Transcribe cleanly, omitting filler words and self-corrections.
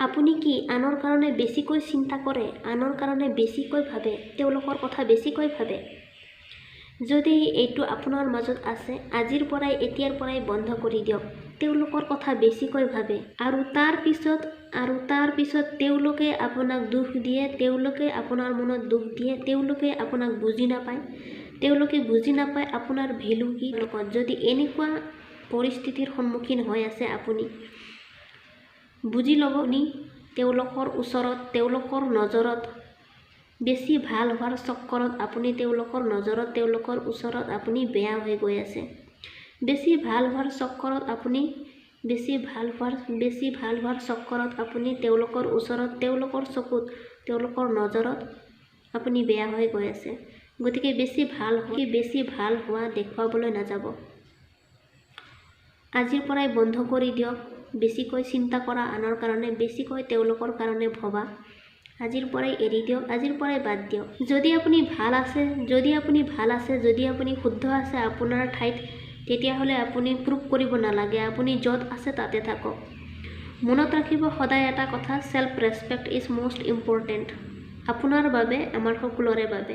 আপুনি কি আনৰ কাৰণে বেছিকৈ চিন্তা কৰে, আনৰ কাৰণে বেছিকৈ ভাবে, তেওঁলোকৰ কথা বেছিকৈ ভাবে? যদি এইটো আপোনাৰ মাজত আছে, আজিৰ পৰাই এতিয়াৰ পৰাই বন্ধ কৰি দিয়ক। তেওঁলোকৰ কথা বেছিকৈ ভাবে আৰু তাৰ পিছত তেওঁলোকে আপোনাক দুখ দিয়ে, তেওঁলোকে আপোনাৰ মনত দুখ দিয়ে, তেওঁলোকে আপোনাক বুজি নাপায়। তেওঁলোকে বুজি নাপায় আপোনাৰ ভেলু কি। যদি এনেকুৱা পৰিস্থিতিৰ সন্মুখীন হৈ আছে, আপুনি বুজি ল'ব, আপুনি তেওঁলোকৰ ওচৰত, তেওঁলোকৰ নজৰত বেছি ভাল হোৱাৰ চক্কৰত আপুনি তেওঁলোকৰ নজৰত, তেওঁলোকৰ ওচৰত আপুনি বেয়া হৈ গৈ আছে। বেছি ভাল হোৱাৰ চক্কৰত আপুনি বেছি ভাল হোৱাৰ চক্কৰত আপুনি তেওঁলোকৰ ওচৰত, তেওঁলোকৰ চকুত, তেওঁলোকৰ নজৰত আপুনি বেয়া হৈ গৈ আছে। গতিকে বেছি ভাল হোৱা দেখুৱাবলৈ নাযাব। আজিৰ পৰাই বন্ধ কৰি দিয়ক বেছিকৈ চিন্তা কৰা আনৰ কাৰণে, বেছিকৈ তেওঁলোকৰ কাৰণে ভবা। আজিৰ পৰাই এৰি দিয়ক, আজিৰ পৰাই বাদ দিয়ক। যদি আপুনি ভাল আছে, যদি আপুনি শুদ্ধ আছে আপোনাৰ ঠাইত, তেতিয়াহ'লে আপুনি প্ৰুভ কৰিব নালাগে। আপুনি য'ত আছে তাতে থাকক। মনত ৰাখিব সদায় এটা কথা, self respect is most important. আপোনাৰ বাবে, আমাৰ সকলোৰে বাবে।